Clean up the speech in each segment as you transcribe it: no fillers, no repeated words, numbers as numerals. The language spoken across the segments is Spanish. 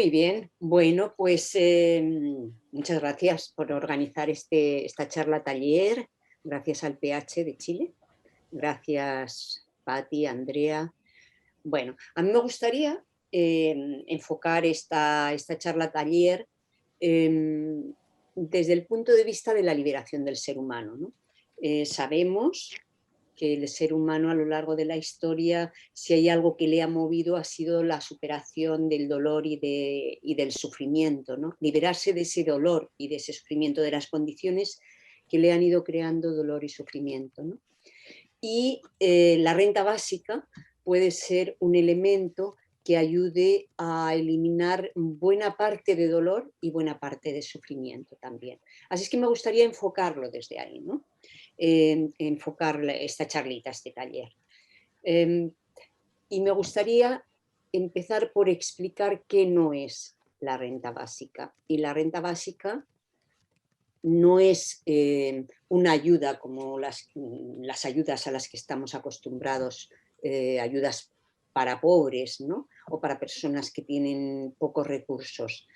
Muy bien, bueno, pues muchas gracias por organizar esta charla taller, gracias al PH de Chile, gracias Patti, Andrea. Bueno, a mí me gustaría enfocar esta charla taller desde el punto de vista de la liberación del ser humano, ¿no? Sabemos que el ser humano a lo largo de la historia, si hay algo que le ha movido, ha sido la superación del dolor y del sufrimiento, ¿no? Liberarse de ese dolor y de ese sufrimiento, de las condiciones que le han ido creando dolor y sufrimiento, ¿no? Y la renta básica puede ser un elemento que ayude a eliminar buena parte de dolor y buena parte de sufrimiento también. Así es que me gustaría enfocarlo desde ahí, ¿no? Enfocar esta charlita, este taller. Y me gustaría empezar por explicar qué no es la renta básica. Y la renta básica no es una ayuda como las ayudas a las que estamos acostumbrados, ayudas para pobres, ¿no? O para personas que tienen pocos recursos.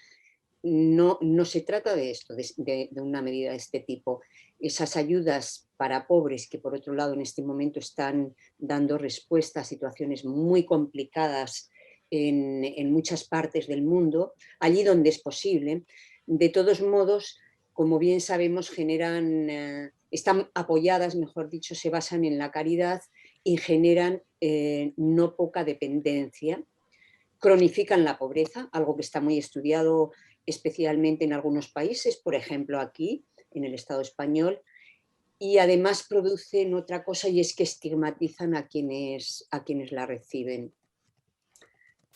No, no se trata de esto, de una medida de este tipo. Esas ayudas para pobres que por otro lado en este momento están dando respuesta a situaciones muy complicadas en muchas partes del mundo, allí donde es posible, de todos modos, como bien sabemos, están apoyadas, mejor dicho, se basan en la caridad y generan no poca dependencia, cronifican la pobreza, algo que está muy estudiado especialmente en algunos países, por ejemplo aquí, en el Estado español, y además producen otra cosa y es que estigmatizan a quienes la reciben.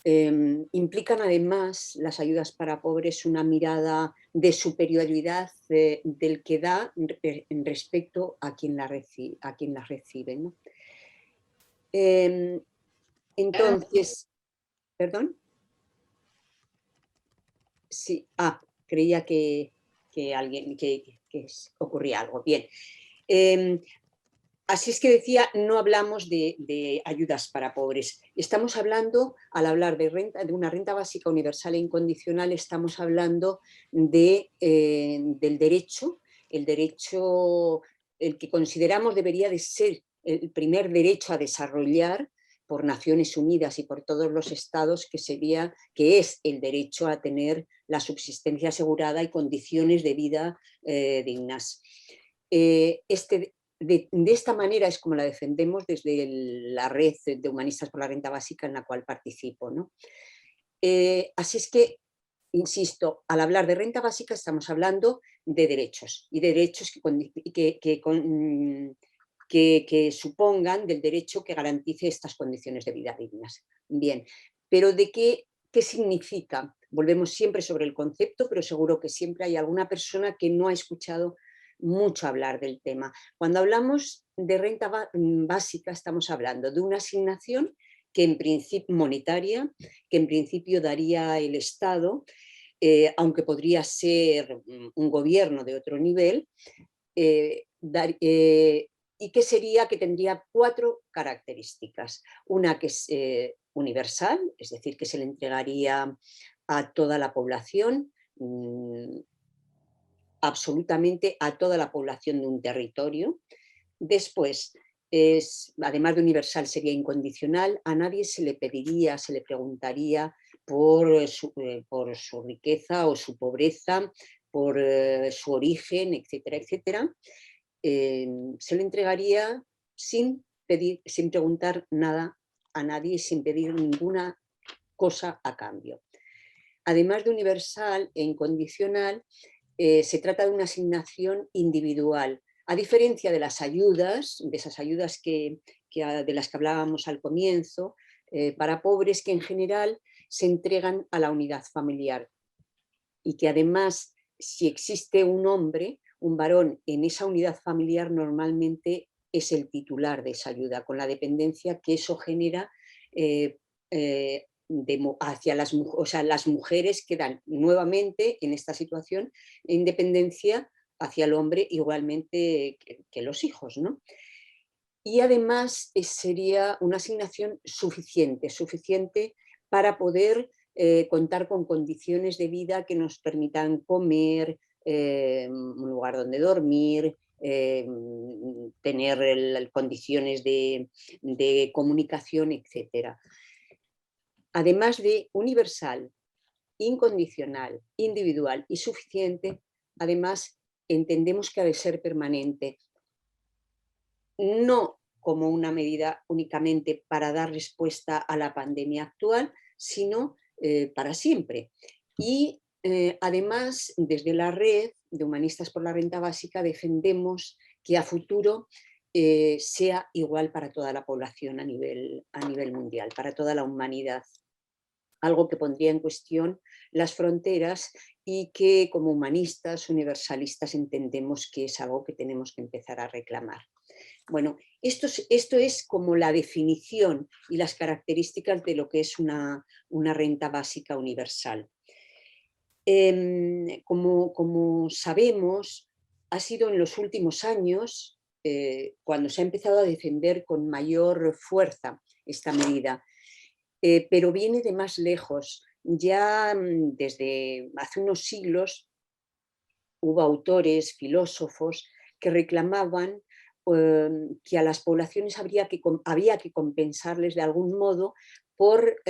Implican además las ayudas para pobres una mirada de superioridad del que da en respecto a quien, a quien las recibe, ¿no? Entonces, ¿perdón? Sí, creía que alguien, que ocurría algo. Bien. Así es que decía, no hablamos de ayudas para pobres. Estamos hablando, al hablar de una renta básica universal e incondicional, estamos hablando del derecho, el derecho, el que consideramos debería de ser el primer derecho a desarrollar por Naciones Unidas y por todos los estados, que es el derecho a tener la subsistencia asegurada y condiciones de vida dignas. De esta manera es como la defendemos desde la red de humanistas por la renta básica en la cual participo, ¿no? Así es que, insisto, al hablar de renta básica estamos hablando de derechos y derechos que supongan del derecho que garantice estas condiciones de vida dignas. Bien, pero ¿de qué significa? Volvemos siempre sobre el concepto, pero seguro que siempre hay alguna persona que no ha escuchado mucho hablar del tema. Cuando hablamos de renta básica estamos hablando de una asignación que en principio monetaria, que en principio daría el Estado, aunque podría ser un gobierno de otro nivel, y que tendría 4 características. Una que es universal, es decir, que se le entregaría a toda la población, absolutamente a toda la población de un territorio. Después, además de universal, sería incondicional. A nadie se le pediría, se le preguntaría por su riqueza o su pobreza, por su origen, etcétera, etcétera. Se le entregaría sin pedir, sin preguntar nada a nadie y sin pedir ninguna cosa a cambio. Además de universal e incondicional, se trata de una asignación individual, a diferencia de las ayudas, de esas ayudas de las que hablábamos al comienzo, para pobres que en general se entregan a la unidad familiar y que además, si existe un hombre, un varón en esa unidad familiar, normalmente es el titular de esa ayuda, con la dependencia que eso genera eh, hacia las mujeres quedan nuevamente en esta situación en dependencia hacia el hombre igualmente que los hijos, ¿no? Y además sería una asignación suficiente para poder contar con condiciones de vida que nos permitan comer, un lugar donde dormir, tener condiciones de comunicación, etc. Además de universal, incondicional, individual y suficiente, además entendemos que ha de ser permanente, no como una medida únicamente para dar respuesta a la pandemia actual, sino para siempre. Y además, desde la red de Humanistas por la Renta Básica, defendemos que a futuro sea igual para toda la población a nivel mundial, para toda la humanidad. Algo que pondría en cuestión las fronteras y que como humanistas, universalistas, entendemos que es algo que tenemos que empezar a reclamar. Bueno, esto es como la definición y las características de lo que es una renta básica universal. Como sabemos, ha sido en los últimos años cuando se ha empezado a defender con mayor fuerza esta medida, pero viene de más lejos. Ya desde hace unos siglos hubo autores, filósofos, que reclamaban que a las poblaciones había que compensarles de algún modo por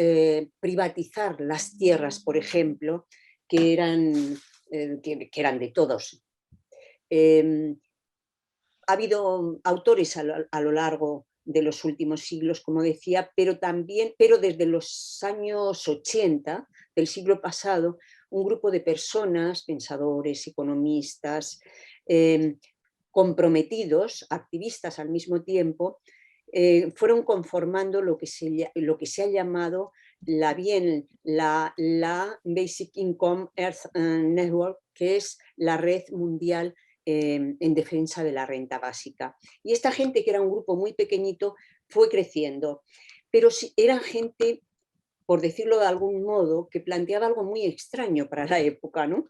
privatizar las tierras, por ejemplo, que eran de todos. Ha habido autores a lo largo de los últimos siglos, como decía, pero desde los años 80 del siglo pasado, un grupo de personas, pensadores, economistas, comprometidos, activistas al mismo tiempo, fueron conformando lo que se ha llamado la Basic Income Earth Network, que es la red mundial en defensa de la renta básica. Y esta gente, que era un grupo muy pequeñito, fue creciendo, pero era gente, por decirlo de algún modo, que planteaba algo muy extraño para la época, ¿no?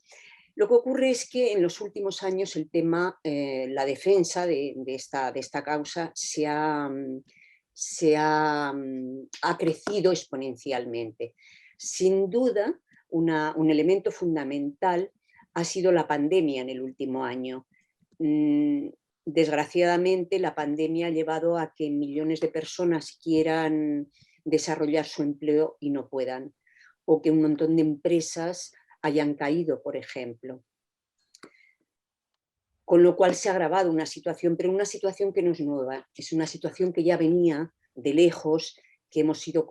Lo que ocurre es que en los últimos años el tema, la defensa de esta causa ha crecido exponencialmente. Sin duda, un elemento fundamental ha sido la pandemia en el último año. Desgraciadamente, la pandemia ha llevado a que millones de personas quieran desarrollar su empleo y no puedan, o que un montón de empresas hayan caído, por ejemplo. Con lo cual se ha agravado una situación, pero una situación que no es nueva, es una situación que ya venía de lejos, que hemos ido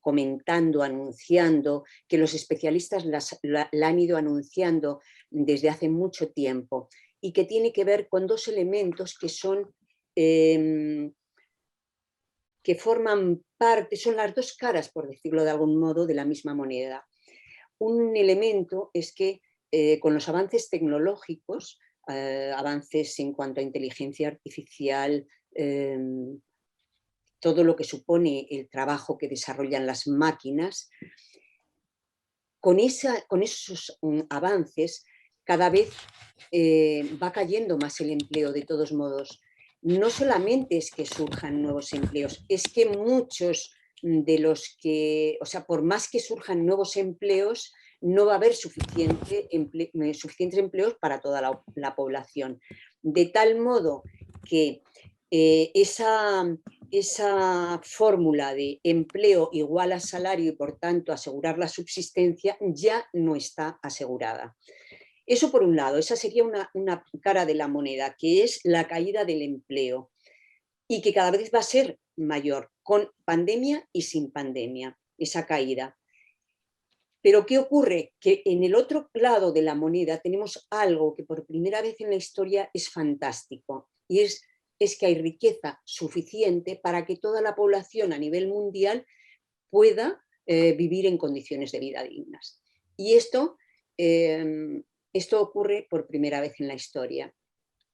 comentando, anunciando, que los especialistas la han ido anunciando desde hace mucho tiempo, y que tiene que ver con dos elementos que son que forman parte, son las dos caras, por decirlo de algún modo, de la misma moneda. Un elemento es que con los avances tecnológicos, avances en cuanto a inteligencia artificial, todo lo que supone el trabajo que desarrollan las máquinas, con esos avances cada vez va cayendo más el empleo de todos modos. No solamente es que surjan nuevos empleos, es que muchos de los que, o sea, por más que surjan nuevos empleos, no va a haber suficientes empleos para toda la población. De tal modo que esa fórmula de empleo igual a salario y por tanto asegurar la subsistencia ya no está asegurada. Eso por un lado, esa sería una cara de la moneda, que es la caída del empleo y que cada vez va a ser mayor, con pandemia y sin pandemia, esa caída. Pero ¿qué ocurre? Que en el otro lado de la moneda tenemos algo que por primera vez en la historia es fantástico, y es que hay riqueza suficiente para que toda la población a nivel mundial pueda vivir en condiciones de vida dignas. Y esto ocurre por primera vez en la historia.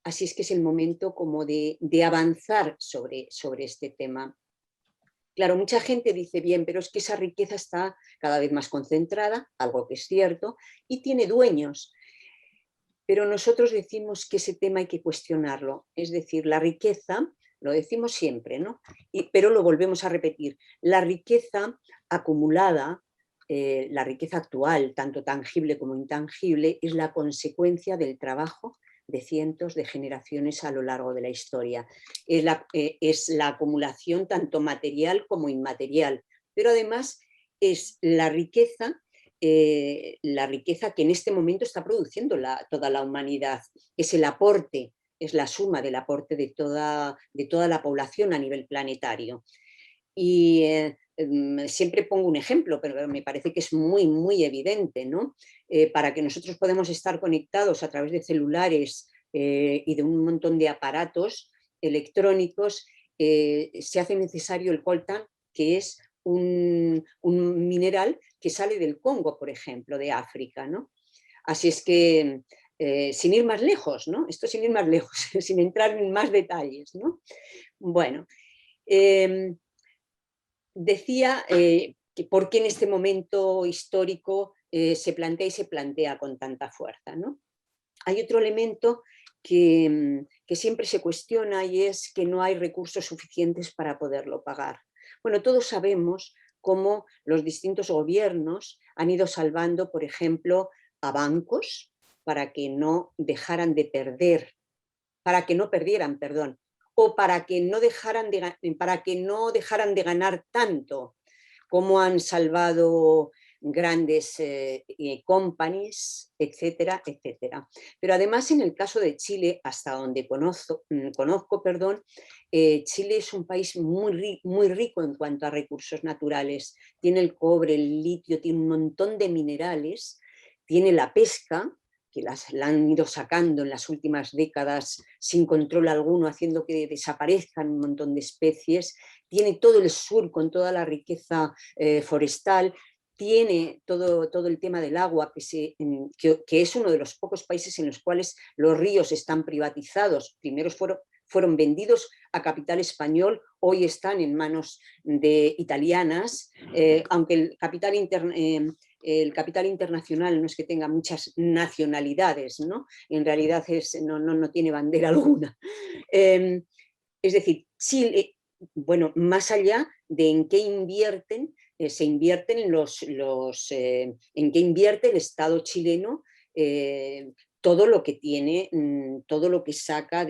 Así es que es el momento como de avanzar sobre este tema. Claro, mucha gente dice, bien, pero es que esa riqueza está cada vez más concentrada, algo que es cierto, y tiene dueños. Pero nosotros decimos que ese tema hay que cuestionarlo. Es decir, la riqueza, lo decimos siempre, ¿no? Pero lo volvemos a repetir. La riqueza acumulada la riqueza actual, tanto tangible como intangible, es la consecuencia del trabajo de cientos de generaciones a lo largo de la historia. Es la acumulación tanto material como inmaterial, pero además es la riqueza que en este momento está produciendo toda la humanidad. Es el aporte, es la suma del aporte de toda la población a nivel planetario. Y siempre pongo un ejemplo, pero me parece que es muy, muy evidente, ¿no? Para que nosotros podamos estar conectados a través de celulares y de un montón de aparatos electrónicos, se hace necesario el coltan, que es un mineral que sale del Congo, por ejemplo, de África, ¿no? Así es que, sin ir más lejos, ¿no? Esto sin ir más lejos, sin entrar en más detalles, ¿no? Bueno, decía que por qué en este momento histórico se plantea y se plantea con tanta fuerza, ¿no? Hay otro elemento que siempre se cuestiona y es que no hay recursos suficientes para poderlo pagar. Bueno, todos sabemos cómo los distintos gobiernos han ido salvando, por ejemplo, a bancos para que no dejaran de perder, para que no perdieran, perdón, o para que no dejaran de ganar tanto, como han salvado grandes companies, etcétera, etcétera. Pero además, en el caso de Chile, hasta donde conozco, perdón, Chile es un país muy rico en cuanto a recursos naturales. Tiene el cobre, el litio, tiene un montón de minerales, tiene la pesca, que la han ido sacando en las últimas décadas sin control alguno, haciendo que desaparezcan un montón de especies, tiene todo el sur con toda la riqueza forestal, tiene todo el tema del agua, que es uno de los pocos países en los cuales los ríos están privatizados. Primero fueron vendidos a capital español, hoy están en manos de italianas, aunque el capital internacional no es que tenga muchas nacionalidades, ¿no? En realidad no tiene bandera alguna. Es decir, Chile, bueno, más allá de en qué invierten, se invierten en qué invierte el Estado chileno, todo lo que tiene, todo lo que saca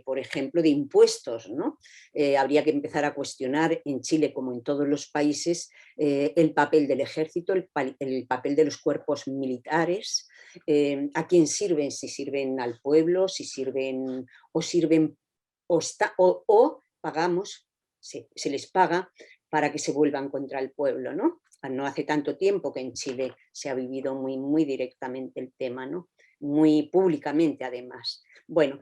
por ejemplo, de impuestos, ¿no? Habría que empezar a cuestionar en Chile, como en todos los países, el papel del ejército, el papel de los cuerpos militares, a quién sirven, si sirven al pueblo, si sirven o pagamos, se les paga para que se vuelvan contra el pueblo, ¿no? No hace tanto tiempo que en Chile se ha vivido muy, muy directamente el tema, ¿no? Muy públicamente además. Bueno,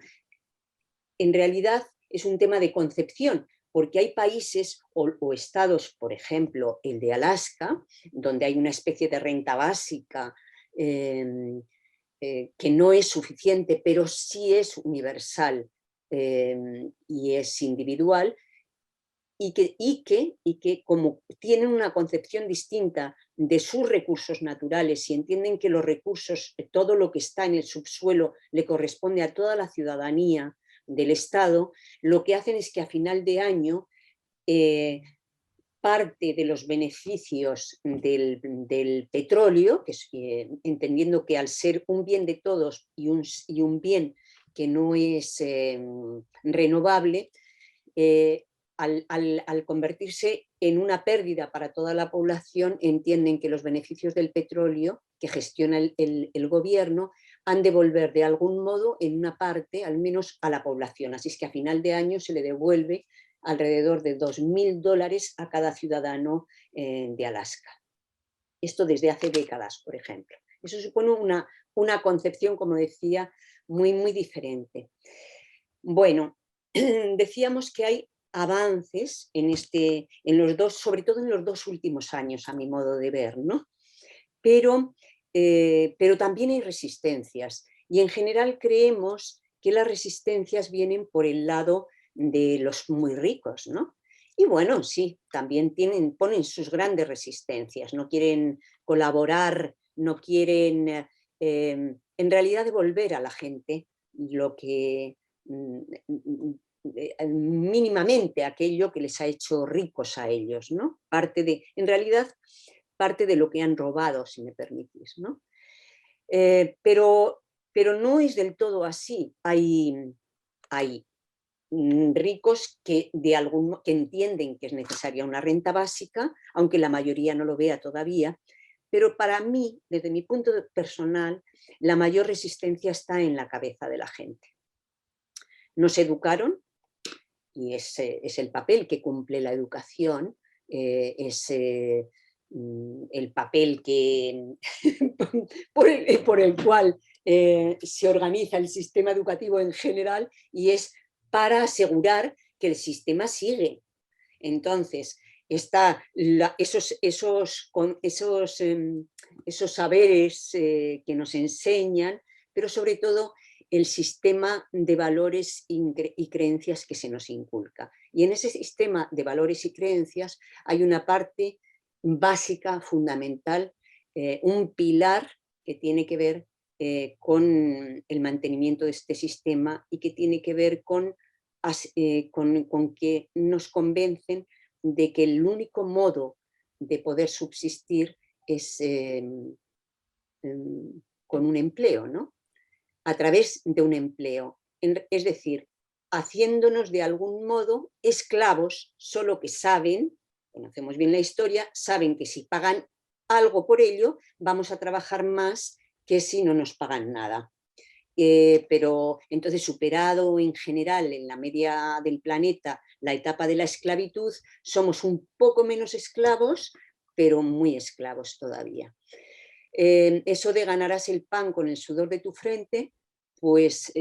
en realidad es un tema de concepción, porque hay países o estados, por ejemplo, el de Alaska, donde hay una especie de renta básica que no es suficiente, pero sí es universal y es individual, y que como tienen una concepción distinta de sus recursos naturales y entienden que los recursos, todo lo que está en el subsuelo le corresponde a toda la ciudadanía del Estado, lo que hacen es que a final de año parte de los beneficios del petróleo, entendiendo que al ser un bien de todos y un bien que no es renovable, al convertirse en una pérdida para toda la población, entienden que los beneficios del petróleo que gestiona el gobierno han de volver de algún modo en una parte, al menos a la población. Así es que a final de año se le devuelve alrededor de $2.000 a cada ciudadano de Alaska. Esto desde hace décadas, por ejemplo. Eso supone una concepción, como decía, muy, muy diferente. Bueno, decíamos que hay avances sobre todo en los dos últimos años, a mi modo de ver, ¿no? Pero también hay resistencias y en general creemos que las resistencias vienen por el lado de los muy ricos, ¿no? Y bueno, sí, también ponen sus grandes resistencias, no quieren colaborar, no quieren en realidad devolver a la gente lo que mínimamente aquello que les ha hecho ricos a ellos, ¿no? En realidad, parte de lo que han robado, si me permitís, ¿no? Pero no es del todo así. Hay ricos que que entienden que es necesaria una renta básica, aunque la mayoría no lo vea todavía, pero para mí, desde mi punto personal, la mayor resistencia está en la cabeza de la gente. Nos educaron, y es el papel que cumple la educación, es el papel que, por el cual se organiza el sistema educativo en general, y es para asegurar que el sistema sigue. Entonces, esos saberes que nos enseñan, pero sobre todo el sistema de valores y creencias que se nos inculca. Y en ese sistema de valores y creencias hay una parte básica, fundamental, un pilar que tiene que ver con el mantenimiento de este sistema y que tiene que ver con que nos convencen de que el único modo de poder subsistir es con un empleo, ¿no? A través de un empleo. Es decir, haciéndonos de algún modo esclavos, solo que saben, conocemos bien la historia, saben que si pagan algo por ello, vamos a trabajar más que si no nos pagan nada. Pero entonces, superado en general en la media del planeta la etapa de la esclavitud, somos un poco menos esclavos, pero muy esclavos todavía. Eso de ganarás el pan con el sudor de tu frente, pues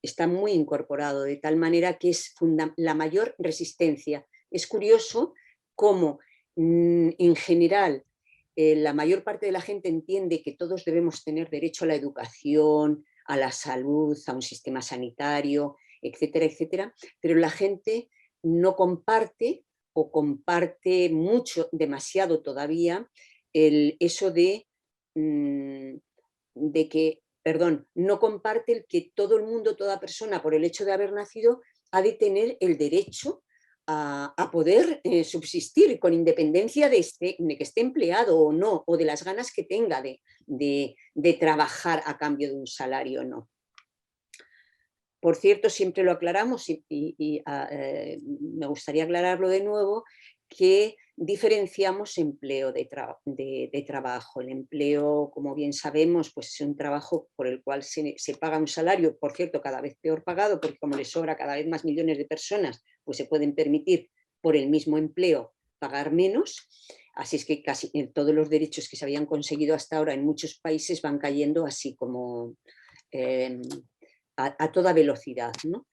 está muy incorporado, de tal manera que es la mayor resistencia. Es curioso cómo en general la mayor parte de la gente entiende que todos debemos tener derecho a la educación, a la salud, a un sistema sanitario, etcétera, etcétera, pero la gente no comparte o comparte mucho, demasiado todavía, eso de que, perdón, no comparte el que todo el mundo, toda persona, por el hecho de haber nacido, ha de tener el derecho a poder subsistir con independencia de que esté empleado o no, o de las ganas que tenga de trabajar a cambio de un salario o no. Por cierto, siempre lo aclaramos y me gustaría aclararlo de nuevo, que diferenciamos empleo de trabajo. El empleo, como bien sabemos, pues es un trabajo por el cual se paga un salario, por cierto, cada vez peor pagado, porque como les sobra cada vez más millones de personas, pues se pueden permitir por el mismo empleo pagar menos. Así es que casi todos los derechos que se habían conseguido hasta ahora en muchos países van cayendo así como a toda velocidad, ¿no?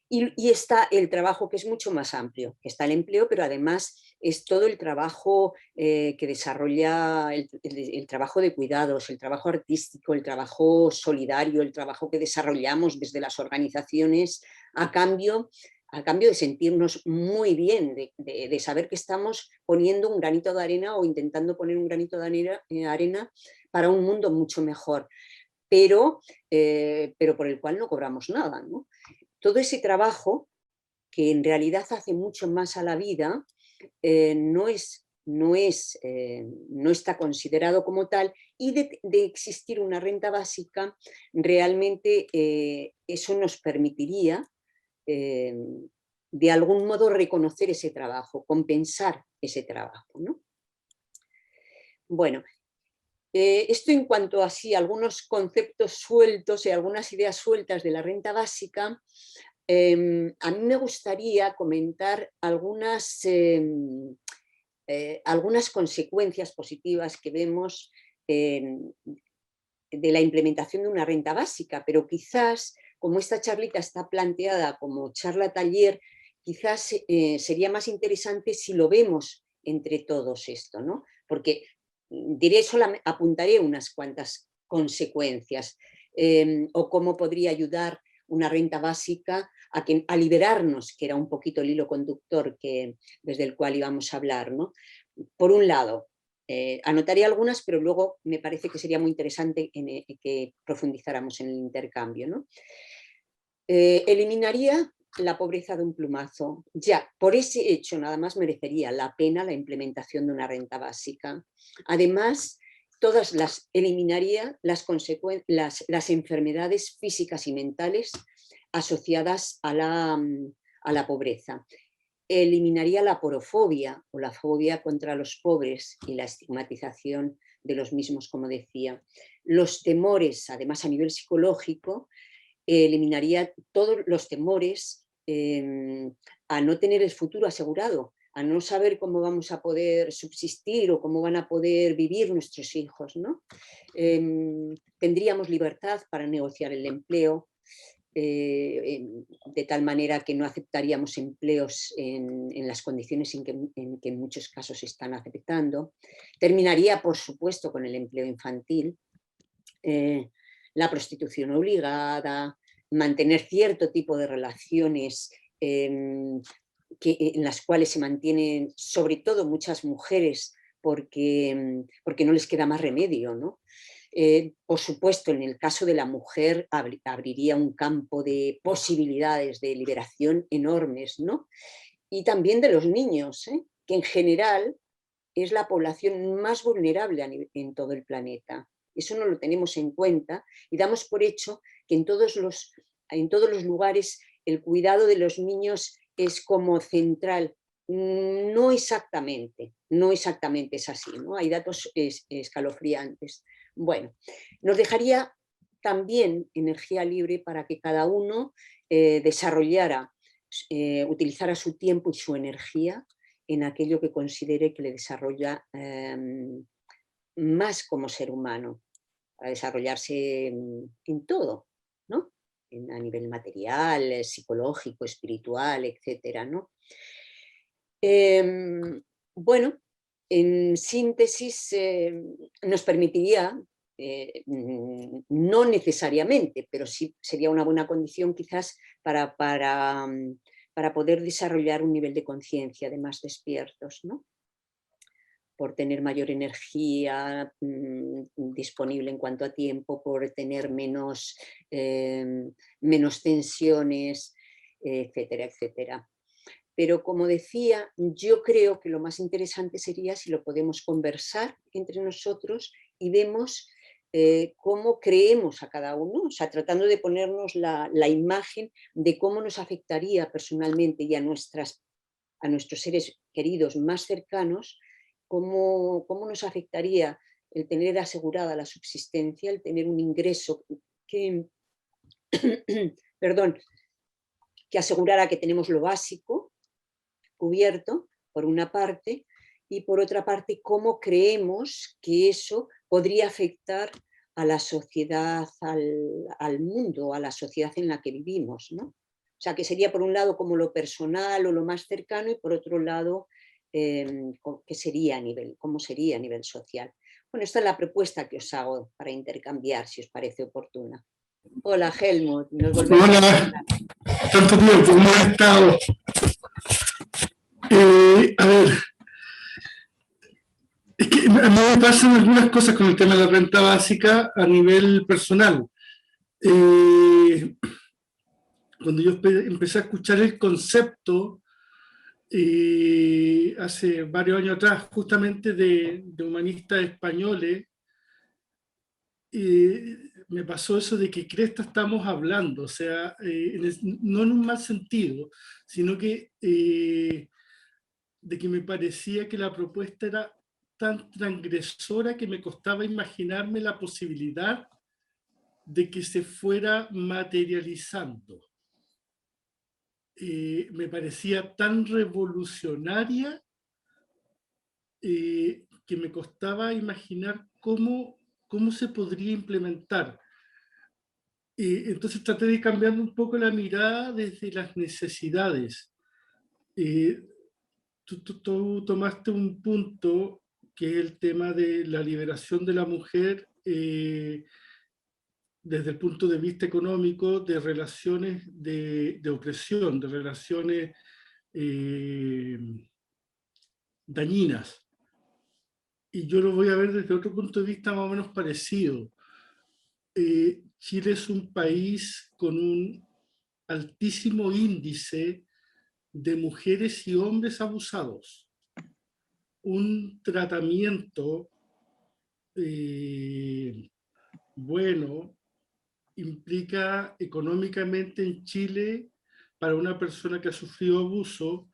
Y está el trabajo, que es mucho más amplio, que está el empleo, pero además es todo el trabajo que desarrolla, el trabajo de cuidados, el trabajo artístico, el trabajo solidario, el trabajo que desarrollamos desde las organizaciones a cambio de sentirnos muy bien, de saber que estamos poniendo un granito de arena o intentando poner un granito de arena para un mundo mucho mejor, pero por el cual no cobramos nada, ¿no? Todo ese trabajo, que en realidad hace mucho más a la vida, no está considerado como tal, y de existir una renta básica, realmente eso nos permitiría de algún modo reconocer ese trabajo, compensar ese trabajo, ¿no? Bueno, esto en cuanto a algunos conceptos sueltos y algunas ideas sueltas de la renta básica. A mí me gustaría comentar algunas consecuencias positivas que vemos de la implementación de una renta básica, pero quizás, como esta charlita está planteada como charla taller, quizás sería más interesante si lo vemos entre todos esto, ¿no? Porque apuntaré unas cuantas consecuencias, o cómo podría ayudar una renta básica a liberarnos, que era un poquito el hilo conductor desde el cual íbamos a hablar, ¿no? Por un lado, anotaré algunas, pero luego me parece que sería muy interesante que profundizáramos en el intercambio, ¿no? Eliminaría la pobreza de un plumazo. Ya, por ese hecho nada más merecería la pena la implementación de una renta básica. Además, eliminaría las enfermedades físicas y mentales asociadas a la pobreza. Eliminaría la porofobia o la fobia contra los pobres y la estigmatización de los mismos, como decía. Los temores, además a nivel psicológico, eliminaría todos los temores a no tener el futuro asegurado, a no saber cómo vamos a poder subsistir o cómo van a poder vivir nuestros hijos, ¿no? Tendríamos libertad para negociar el empleo, de tal manera que no aceptaríamos empleos en las condiciones en que en muchos casos se están aceptando. Terminaría, por supuesto, con el empleo infantil, la prostitución obligada, mantener cierto tipo de relaciones en las cuales se mantienen sobre todo muchas mujeres porque no les queda más remedio, ¿no? Por supuesto, en el caso de la mujer abriría un campo de posibilidades de liberación enormes, ¿no? Y también de los niños, que en general es la población más vulnerable en todo el planeta. Eso no lo tenemos en cuenta y damos por hecho que en todos los lugares el cuidado de los niños es como central. No exactamente es así, ¿no? Hay datos escalofriantes. Bueno, nos dejaría también energía libre para que cada uno utilizara su tiempo y su energía en aquello que considere que le desarrolla más como ser humano, para desarrollarse en todo, ¿no? A nivel material, psicológico, espiritual, etcétera, ¿no? Bueno, en síntesis, nos permitiría, no necesariamente, pero sí sería una buena condición quizás para poder desarrollar un nivel de conciencia de más despiertos, ¿no? Por tener mayor energía disponible en cuanto a tiempo, por tener menos tensiones, etcétera, etcétera. Pero como decía, yo creo que lo más interesante sería si lo podemos conversar entre nosotros y vemos cómo creemos a cada uno, o sea, tratando de ponernos la imagen de cómo nos afectaría personalmente y a nuestros seres queridos más cercanos, cómo nos afectaría el tener asegurada la subsistencia, el tener un ingreso que, perdón, que asegurara que tenemos lo básico cubierto, por una parte, y por otra parte, cómo creemos que eso podría afectar a la sociedad, al mundo, a la sociedad en la que vivimos, ¿no? O sea, que sería por un lado como lo personal o lo más cercano y por otro lado, cómo sería a nivel social. Bueno, esta es la propuesta que os hago para intercambiar, si os parece oportuna. Hola, Helmut, nos volvemos a encontrar. Tanto tiempo, ¿cómo has estado? A ver, es que a mí me pasan algunas cosas con el tema de la renta básica a nivel personal. Cuando yo empecé a escuchar el concepto, hace varios años atrás, justamente de humanistas españoles, me pasó eso de que cresta estamos hablando, o sea, no en un mal sentido, sino que de que me parecía que la propuesta era tan transgresora que me costaba imaginarme la posibilidad de que se fuera materializando. Me parecía tan revolucionaria que me costaba imaginar cómo se podría implementar. Entonces traté de cambiar un poco la mirada desde las necesidades. Tú tomaste un punto que es el tema de la liberación de la mujer desde el punto de vista económico, de relaciones de opresión, de relaciones dañinas. Y yo lo voy a ver desde otro punto de vista más o menos parecido. Chile es un país con un altísimo índice de mujeres y hombres abusados. Un tratamiento bueno implica económicamente en Chile, para una persona que ha sufrido abuso,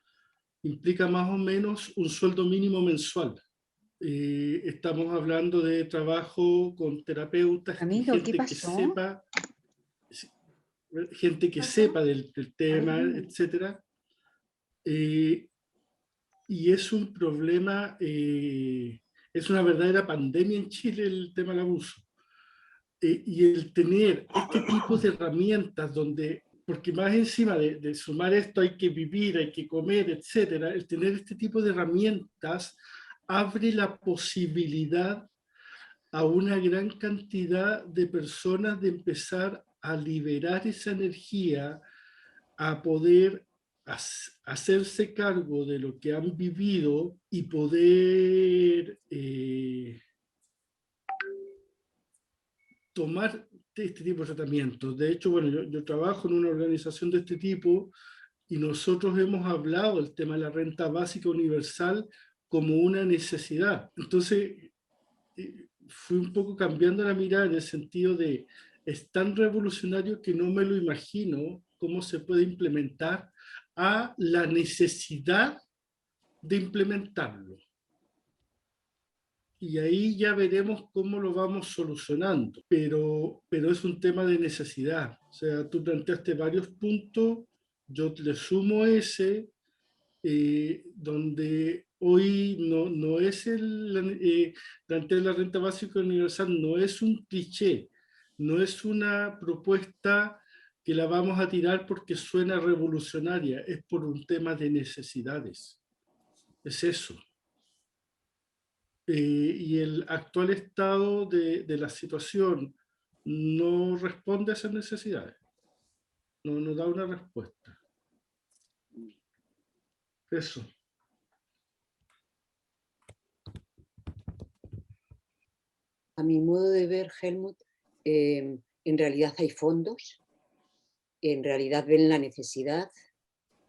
implica más o menos un sueldo mínimo mensual. Estamos hablando de trabajo con terapeutas, Camilo, ¿qué pasó? gente que sepa del tema, etcétera. Y es un problema, es una verdadera pandemia en Chile el tema del abuso. Y el tener este tipo de herramientas donde, porque más encima de sumar esto hay que vivir, hay que comer, etcétera, el tener este tipo de herramientas abre la posibilidad a una gran cantidad de personas de empezar a liberar esa energía, a poder hacerse cargo de lo que han vivido y poder tomar este tipo de tratamientos. De hecho, bueno, yo trabajo en una organización de este tipo y nosotros hemos hablado del tema de la renta básica universal como una necesidad. Entonces, fui un poco cambiando la mirada en el sentido de, es tan revolucionario que no me lo imagino cómo se puede implementar, a la necesidad de implementarlo. Y ahí ya veremos cómo lo vamos solucionando, pero es un tema de necesidad. O sea, tú planteaste varios puntos, yo le sumo ese, donde hoy no es plantear la renta básica universal, no es un cliché, no es una propuesta que la vamos a tirar porque suena revolucionaria, es por un tema de necesidades. Es eso. Y el actual estado de la situación no responde a esas necesidades, no da una respuesta. Eso. A mi modo de ver, Helmut, en realidad hay fondos, en realidad ven la necesidad,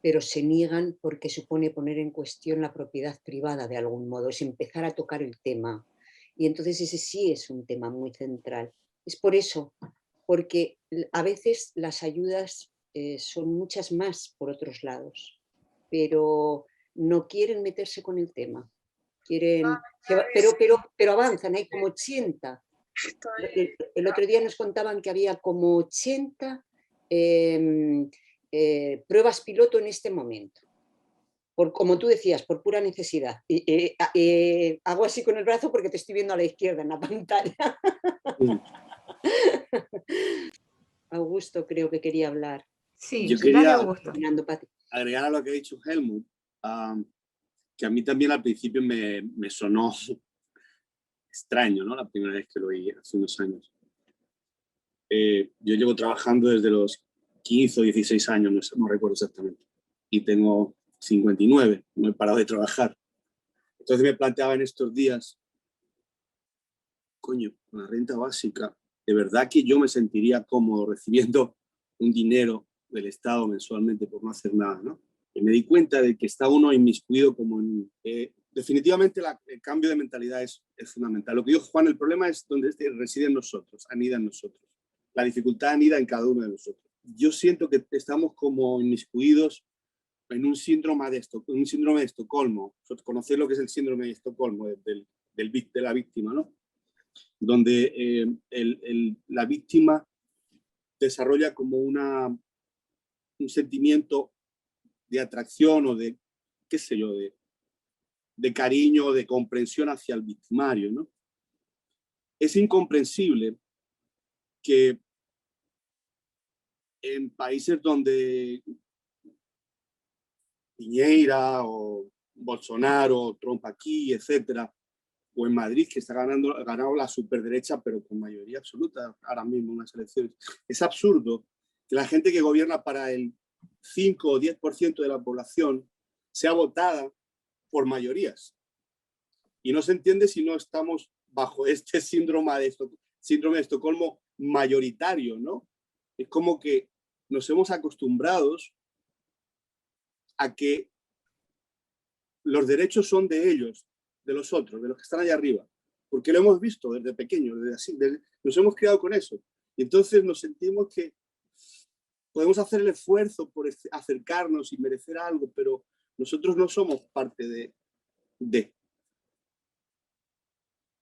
pero se niegan porque supone poner en cuestión la propiedad privada de algún modo, es empezar a tocar el tema. Y entonces ese sí es un tema muy central. Es por eso, porque a veces las ayudas son muchas más por otros lados, pero no quieren meterse con el tema. Quieren, pero avanzan, hay como 80. El otro día nos contaban que había como 80 pruebas piloto en este momento. Como tú decías, por pura necesidad. Hago así con el brazo porque te estoy viendo a la izquierda en la pantalla. Augusto creo que quería hablar. Sí, yo quería agregar a lo que ha dicho Helmut, que a mí también al principio me sonó extraño, ¿no? La primera vez que lo oí hace unos años. Yo llevo trabajando desde los 15 o 16 años, no recuerdo exactamente, y tengo 59, no he parado de trabajar. Entonces me planteaba en estos días, coño, con la renta básica, de verdad que yo me sentiría cómodo recibiendo un dinero del Estado mensualmente por no hacer nada, ¿no? Y me di cuenta de que está uno inmiscuido como en... definitivamente el cambio de mentalidad es fundamental. Lo que dijo Juan, el problema es donde reside en nosotros, anida en nosotros. La dificultad anida en cada uno de nosotros. Yo siento que estamos como inmiscuidos en un síndrome de Estocolmo. Conocéis lo que es el síndrome de Estocolmo, de la víctima, ¿no? Donde la víctima desarrolla como un sentimiento de atracción o de, qué sé yo, de cariño o de comprensión hacia el victimario, ¿no? Es incomprensible que en países donde Piñera o Bolsonaro, Trump aquí, etcétera, o en Madrid, que ha ganado la superderecha, pero con mayoría absoluta ahora mismo en las elecciones. Es absurdo que la gente que gobierna para el 5 o 10% de la población sea votada por mayorías. Y no se entiende si no estamos bajo este síndrome de Estocolmo mayoritario, ¿no? Es como que nos hemos acostumbrado a que los derechos son de ellos, de los otros, de los que están allá arriba, porque lo hemos visto desde pequeños, nos hemos criado con eso. Y entonces nos sentimos que podemos hacer el esfuerzo por acercarnos y merecer algo, pero nosotros no somos parte de.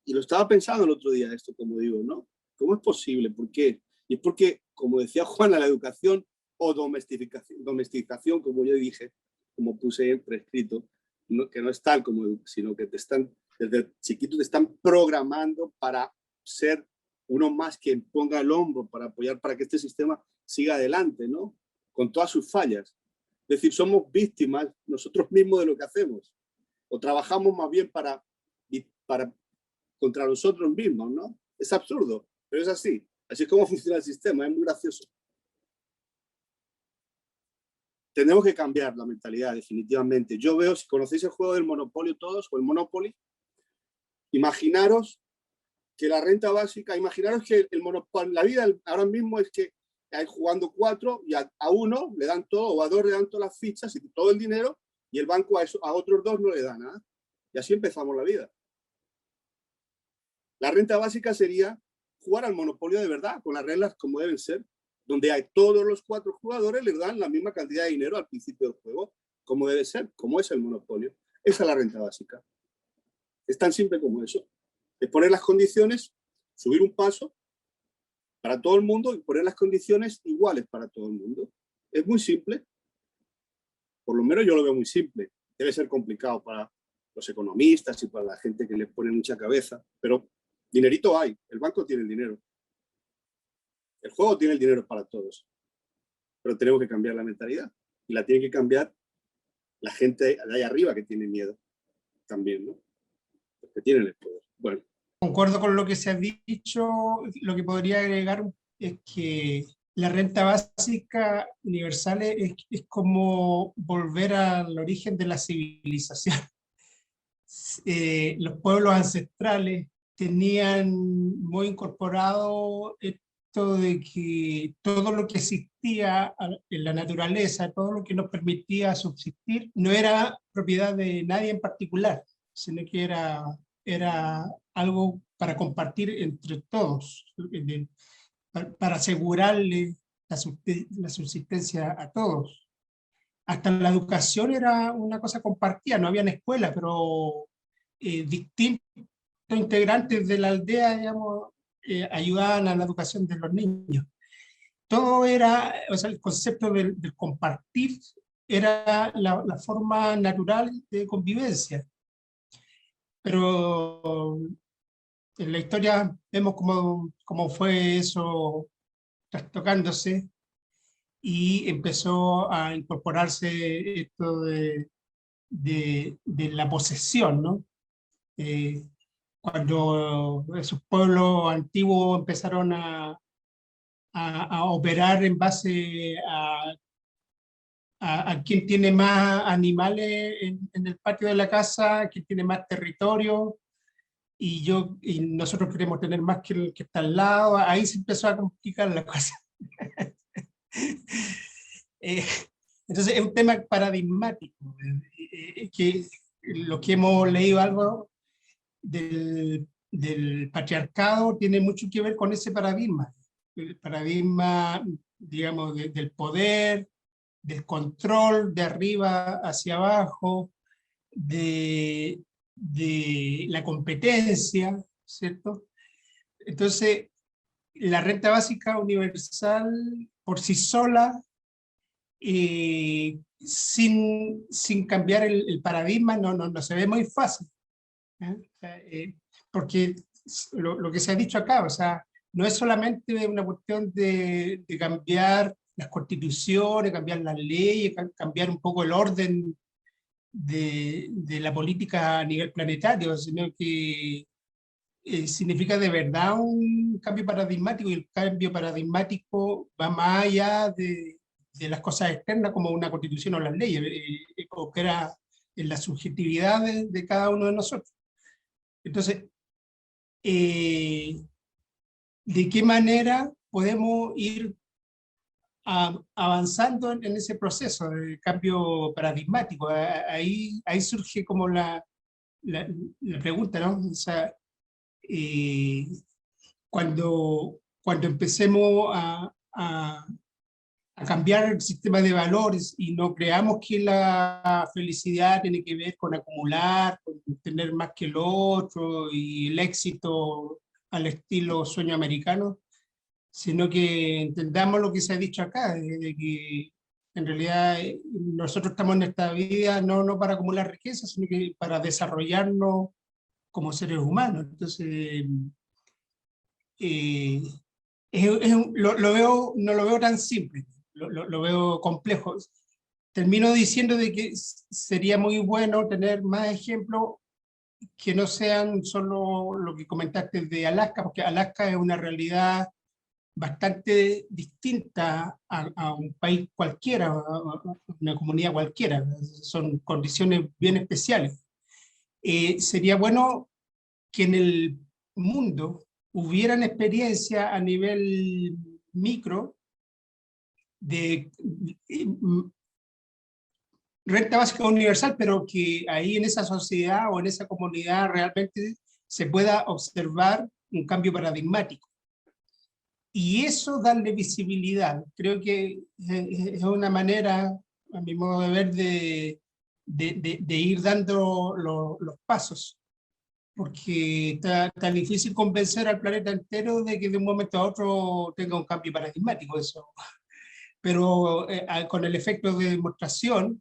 Y lo estaba pensando el otro día esto, como digo, ¿no? ¿Cómo es posible? ¿Por qué? Y es porque, como decía Juana, la educación o domesticación, como yo dije, como puse prescrito, que no es tal como, sino que desde chiquito te están programando para ser uno más que ponga el hombro para apoyar, para que este sistema siga adelante, ¿no? Con todas sus fallas. Es decir, somos víctimas nosotros mismos de lo que hacemos. O trabajamos más bien contra nosotros mismos, ¿no? Es absurdo, pero es así. Así es como funciona el sistema, es muy gracioso. Tenemos que cambiar la mentalidad, definitivamente. Yo veo, si conocéis el juego del Monopolio todos, o el Monopoly, imaginaros que la renta básica, imaginaros que la vida ahora mismo es que hay jugando 4 y a uno le dan todo, o a 2 le dan todas las fichas y todo el dinero, y el banco a otros 2 no le da nada. Y así empezamos la vida. La renta básica sería jugar al monopolio de verdad, con las reglas como deben ser, donde hay todos los 4 jugadores le dan la misma cantidad de dinero al principio del juego, como debe ser, como es el monopolio. Esa es la renta básica. Es tan simple como eso. Es poner las condiciones, subir un paso para todo el mundo y poner las condiciones iguales para todo el mundo. Es muy simple. Por lo menos yo lo veo muy simple. Debe ser complicado para los economistas y para la gente que les pone mucha cabeza, pero dinerito hay. El banco tiene el dinero. El juego tiene el dinero para todos. Pero tenemos que cambiar la mentalidad. Y la tiene que cambiar la gente de allá arriba que tiene miedo también, ¿no? Porque tienen el poder. Bueno. Concuerdo con lo que se ha dicho. Lo que podría agregar es que la renta básica universal es como volver al origen de la civilización. Los pueblos ancestrales tenían muy incorporado esto de que todo lo que existía en la naturaleza, todo lo que nos permitía subsistir, no era propiedad de nadie en particular, sino que era algo para compartir entre todos, para asegurarle la subsistencia a todos. Hasta la educación era una cosa compartida, no había escuela, pero distintos integrantes de la aldea, digamos, ayudaban a la educación de los niños. Todo era, o sea, el concepto del compartir era la forma natural de convivencia. Pero en la historia vemos cómo fue eso trastocándose y empezó a incorporarse esto de la posesión, ¿no? Cuando esos pueblos antiguos empezaron a operar en base a quién tiene más animales en el patio de la casa, quién tiene más territorio, y nosotros queremos tener más que el que está al lado. Ahí se empezó a complicar la cosa. Entonces es un tema paradigmático, que lo que hemos leído algo del patriarcado tiene mucho que ver con ese paradigma, el paradigma, digamos, del poder, del control de arriba hacia abajo, de la competencia, ¿cierto? Entonces, la renta básica universal por sí sola, sin cambiar el paradigma, no se ve muy fácil. Porque lo que se ha dicho acá, o sea, no es solamente una cuestión de cambiar las constituciones, cambiar las leyes, cambiar un poco el orden de la política a nivel planetario, sino que significa de verdad un cambio paradigmático, y el cambio paradigmático va más allá de las cosas externas como una constitución o las leyes, opera en la subjetividad de cada uno de nosotros. Entonces, ¿de qué manera podemos ir avanzando en ese proceso de cambio paradigmático. Ahí surge como la pregunta, ¿no? O sea, cuando empecemos a cambiar el sistema de valores y no creamos que la felicidad tiene que ver con acumular, con tener más que el otro y el éxito al estilo sueño americano, sino que entendamos lo que se ha dicho acá, de que en realidad nosotros estamos en esta vida no para acumular riqueza, sino que para desarrollarnos como seres humanos. Entonces, no lo veo tan simple, lo veo complejo. Termino diciendo de que sería muy bueno tener más ejemplos que no sean solo lo que comentaste de Alaska, porque Alaska es una realidad bastante distinta a un país cualquiera, a una comunidad cualquiera. Son condiciones bien especiales. Sería bueno que en el mundo hubieran experiencia a nivel micro de renta básica universal, pero que ahí en esa sociedad o en esa comunidad realmente se pueda observar un cambio paradigmático. Y eso darle visibilidad. Creo que es una manera, a mi modo de ver, de ir dando los pasos. Porque está difícil convencer al planeta entero de que de un momento a otro tenga un cambio paradigmático eso. Pero con el efecto de demostración,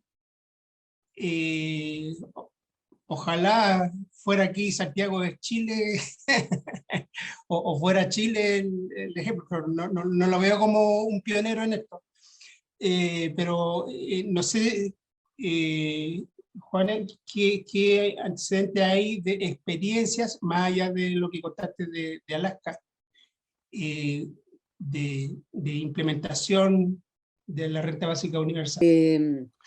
ojalá fuera aquí Santiago de Chile o fuera Chile el ejemplo, pero no lo veo como un pionero en esto. Pero no sé, Juan, ¿qué antecedentes hay de experiencias, más allá de lo que contaste de Alaska, de implementación de la renta básica universal?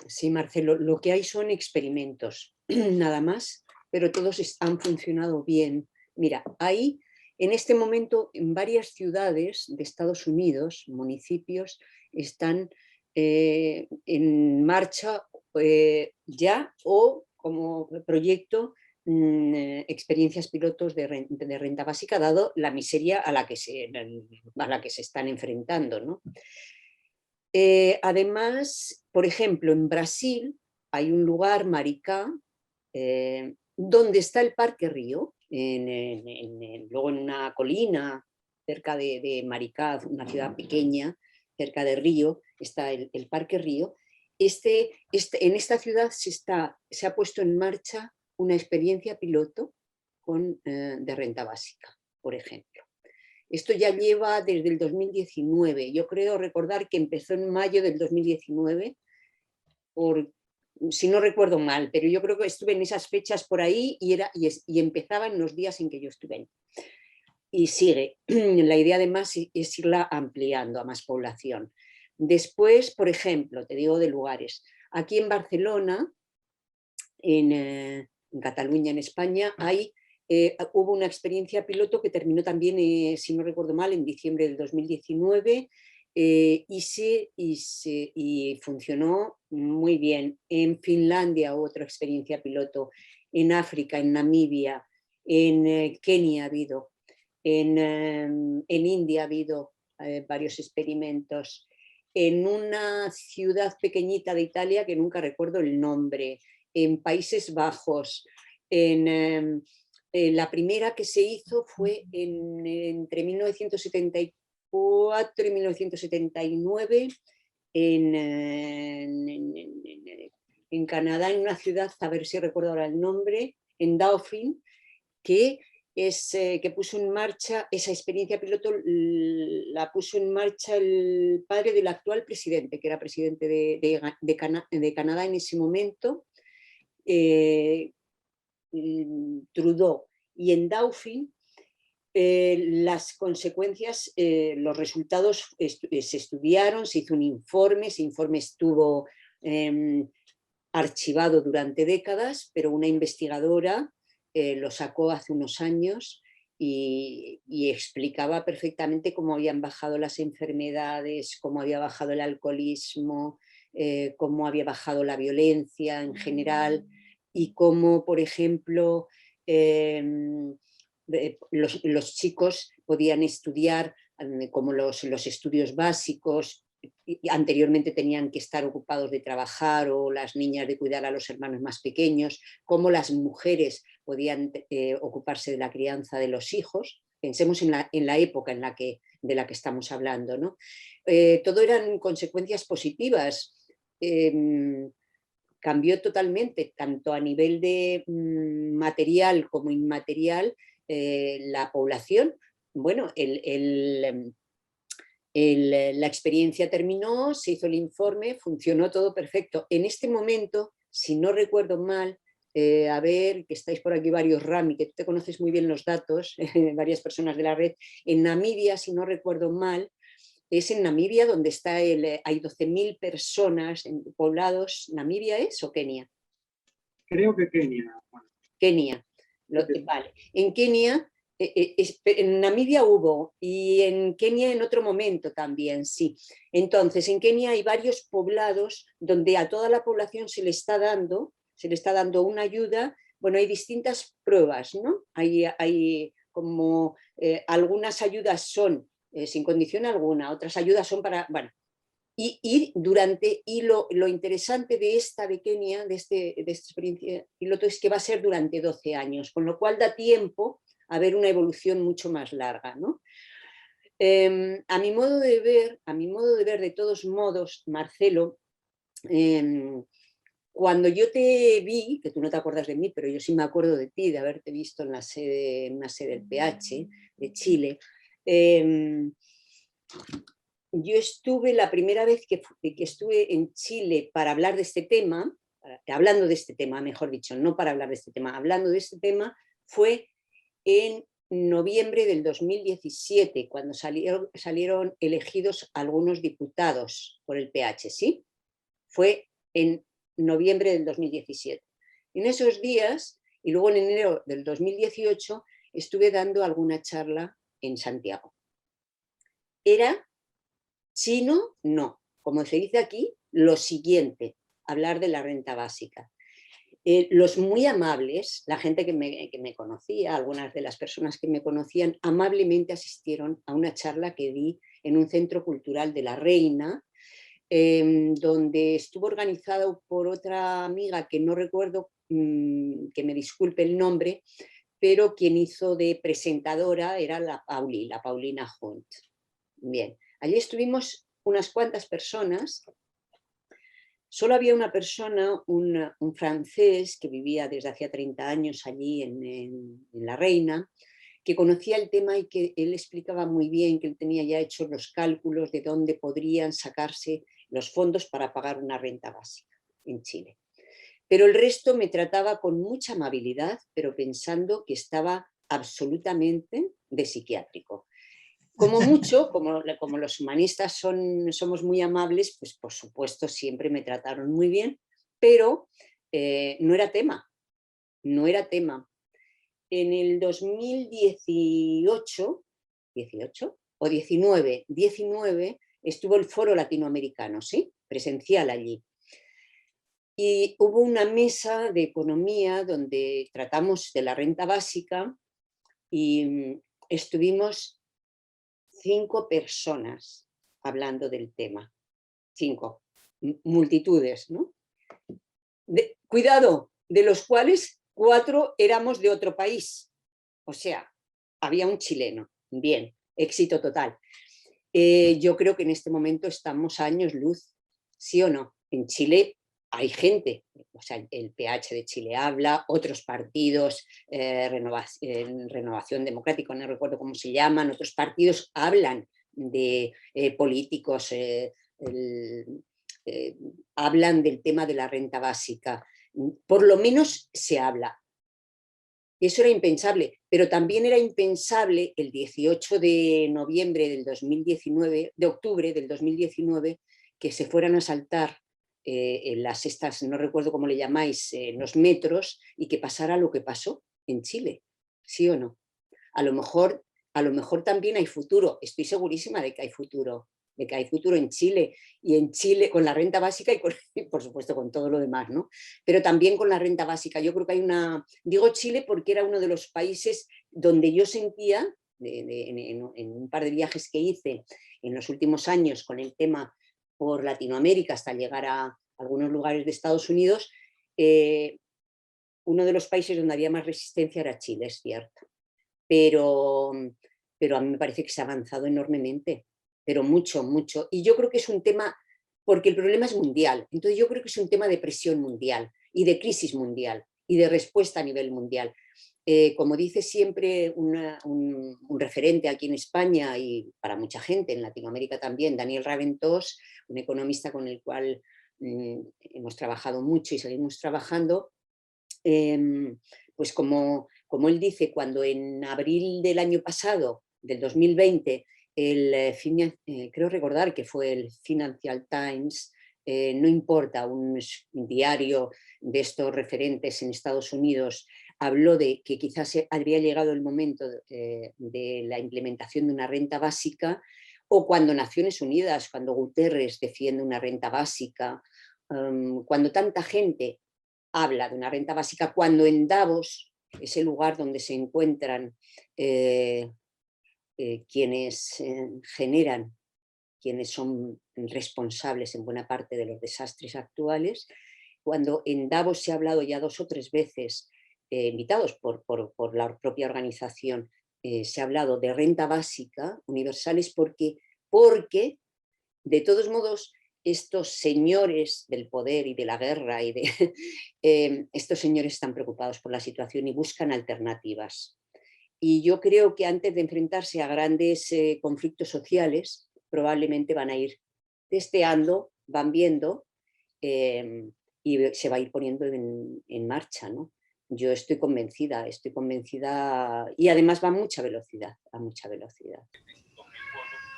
Sí, Marcelo, lo que hay son experimentos, nada más, pero todos han funcionado bien. Mira, hay en este momento en varias ciudades de Estados Unidos, municipios, están en marcha ya o como proyecto experiencias pilotos de renta básica, dado la miseria a la que se están enfrentando, ¿no? Además, por ejemplo, en Brasil hay un lugar, Maricá, donde está el Parque Río, luego en una colina cerca de Maricá, una ciudad pequeña, cerca de Río, está el Parque Río. En esta ciudad se ha puesto en marcha una experiencia piloto de renta básica, por ejemplo. Esto ya lleva desde el 2019. Yo creo recordar que empezó en mayo del 2019, si no recuerdo mal, pero yo creo que estuve en esas fechas por ahí y empezaba en los días en que yo estuve ahí. Y sigue. La idea además es irla ampliando a más población. Después, por ejemplo, te digo de lugares. Aquí en Barcelona, en Cataluña, en España, hubo una experiencia piloto que terminó también, si no recuerdo mal, en diciembre del 2019 y funcionó muy bien. En Finlandia otra experiencia piloto, en África, en Namibia, en Kenia ha habido, en India ha habido varios experimentos. En una ciudad pequeñita de Italia que nunca recuerdo el nombre, en Países Bajos, la primera que se hizo fue entre 1974 y 1979 en Canadá, en una ciudad, a ver si recuerdo ahora el nombre, en Dauphin, que puso en marcha esa experiencia piloto, la puso en marcha el padre del actual presidente, que era presidente de Canadá en ese momento, Trudeau. Y en Dauphin las consecuencias, los resultados se estudiaron, se hizo un informe, ese informe estuvo archivado durante décadas, pero una investigadora lo sacó hace unos años y explicaba perfectamente cómo habían bajado las enfermedades, cómo había bajado el alcoholismo, cómo había bajado la violencia en general y cómo, por ejemplo, los chicos podían estudiar como los estudios básicos. Anteriormente tenían que estar ocupados de trabajar, o las niñas de cuidar a los hermanos más pequeños, cómo las mujeres podían ocuparse de la crianza de los hijos. Pensemos en la época de la que estamos hablando, ¿no? Todo eran consecuencias positivas. Cambió totalmente, tanto a nivel de material como inmaterial, la población. Bueno, la experiencia terminó, se hizo el informe, funcionó todo perfecto. En este momento, si no recuerdo mal, a ver, que estáis por aquí varios, Rami, que tú te conoces muy bien los datos, varias personas de la red, en Namibia, si no recuerdo mal, es en Namibia donde hay 12.000 personas poblados. ¿Namibia es o Kenia? Creo que Kenia. Kenia. Vale. En Kenia, en Namibia hubo, y en Kenia en otro momento también, sí. Entonces, en Kenia hay varios poblados donde a toda la población se le está dando una ayuda. Bueno, hay distintas pruebas, ¿no? Hay como algunas ayudas son sin condición alguna, otras ayudas son para, bueno, y lo interesante de esta de Kenia, de esta experiencia piloto, es que va a ser durante 12 años, con lo cual da tiempo a ver una evolución mucho más larga, ¿no? A mi modo de ver, de todos modos, Marcelo, cuando yo te vi, que tú no te acuerdas de mí, pero yo sí me acuerdo de ti, de haberte visto en una sede del PH de Chile, yo estuve la primera vez que estuve en Chile para hablar de este tema, hablando de este tema, mejor dicho, no para hablar de este tema, hablando de este tema, fue en noviembre del 2017, cuando salieron elegidos algunos diputados por el PH, ¿sí? Fue en noviembre del 2017. En esos días, y luego en enero del 2018, estuve dando alguna charla en Santiago. Era chino, no. Como se dice aquí, lo siguiente, hablar de la renta básica. Los muy amables, la gente que me conocía, algunas de las personas que me conocían, amablemente asistieron a una charla que di en un centro cultural de La Reina, donde estuvo organizado por otra amiga que no recuerdo, que me disculpe el nombre, pero quien hizo de presentadora era la Paulina Hunt. Bien, allí estuvimos unas cuantas personas. Solo había una persona, un francés que vivía desde hacía 30 años allí en La Reina, que conocía el tema y que él explicaba muy bien, que él tenía ya hechos los cálculos de dónde podrían sacarse los fondos para pagar una renta básica en Chile. Pero el resto me trataba con mucha amabilidad, pero pensando que estaba absolutamente de psiquiátrico. Como mucho, como los humanistas somos muy amables, pues por supuesto siempre me trataron muy bien, pero no era tema. En el 2018 o 19 estuvo el Foro Latinoamericano, ¿sí? Presencial allí. Y hubo una mesa de economía donde tratamos de la renta básica y estuvimos 5 personas hablando del tema. 5. Multitudes, ¿no? Cuidado, de los cuales 4 éramos de otro país. O sea, había un chileno. Bien, éxito total. Yo creo que en este momento estamos a años luz, ¿sí o no? En Chile hay gente, o sea, el PH de Chile habla, otros partidos, Renovación Democrática, no recuerdo cómo se llaman, otros partidos hablan de políticos, hablan del tema de la renta básica. Por lo menos se habla. Eso era impensable, pero también era impensable el 18 de noviembre del 2019, de octubre del 2019, que se fueran a saltar en las estas, no recuerdo cómo le llamáis, los metros, y que pasara lo que pasó en Chile, ¿sí o no? A lo mejor también hay futuro, estoy segurísima de que hay futuro en Chile, y en Chile con la renta básica y por supuesto con todo lo demás, ¿no? Pero también con la renta básica. Yo creo que hay digo Chile porque era uno de los países donde yo sentía, en un par de viajes que hice en los últimos años con el tema por Latinoamérica hasta llegar a algunos lugares de Estados Unidos, uno de los países donde había más resistencia era Chile, es cierto. Pero a mí me parece que se ha avanzado enormemente, pero mucho, mucho. Y yo creo que es un tema, porque el problema es mundial, entonces yo creo que es un tema de presión mundial y de crisis mundial y de respuesta a nivel mundial. Como dice siempre un referente aquí en España y para mucha gente, en Latinoamérica también, Daniel Raventós, un economista con el cual hemos trabajado mucho y seguimos trabajando, pues como él dice, cuando en abril del año pasado, del 2020, creo recordar que fue el Financial Times, no importa, un diario de estos referentes en Estados Unidos, habló de que quizás habría llegado el momento de la implementación de una renta básica, o cuando Naciones Unidas, cuando Guterres defiende una renta básica, cuando tanta gente habla de una renta básica, cuando en Davos, ese lugar donde se encuentran quienes generan, quienes son responsables en buena parte de los desastres actuales, cuando en Davos se ha hablado ya 2 o 3 veces, invitados por la propia organización, se ha hablado de renta básica universales porque de todos modos estos señores del poder y de la guerra estos señores están preocupados por la situación y buscan alternativas. Y yo creo que antes de enfrentarse a grandes conflictos sociales, probablemente van a ir testeando, van viendo y se va a ir poniendo en marcha, ¿no? Yo estoy convencida y además va a mucha velocidad,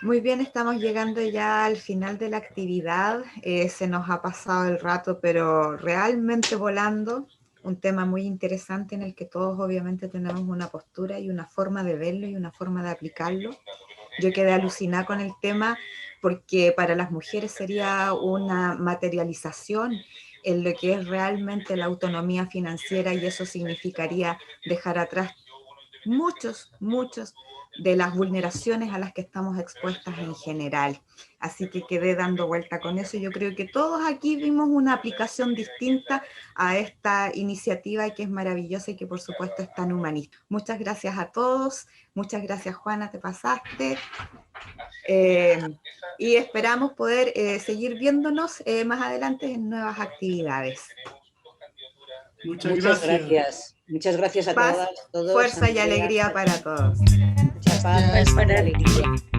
Muy bien, estamos llegando ya al final de la actividad. Se nos ha pasado el rato, pero realmente volando. Un tema muy interesante en el que todos obviamente tenemos una postura y una forma de verlo y una forma de aplicarlo. Yo quedé alucinada con el tema porque para las mujeres sería una materialización en lo que es realmente la autonomía financiera, y eso significaría dejar atrás muchos de las vulneraciones a las que estamos expuestas en general. Así que quedé dando vuelta con eso. Yo creo que todos aquí vimos una aplicación distinta a esta iniciativa, y que es maravillosa y que por supuesto es tan humanista. Muchas gracias a todos. Muchas gracias, Juana, te pasaste. Y esperamos poder seguir viéndonos más adelante en nuevas actividades. Muchas gracias. Muchas gracias a Paz, todas, todos. fuerza y alegría para todos. Mucha paz, fuerza y alegría.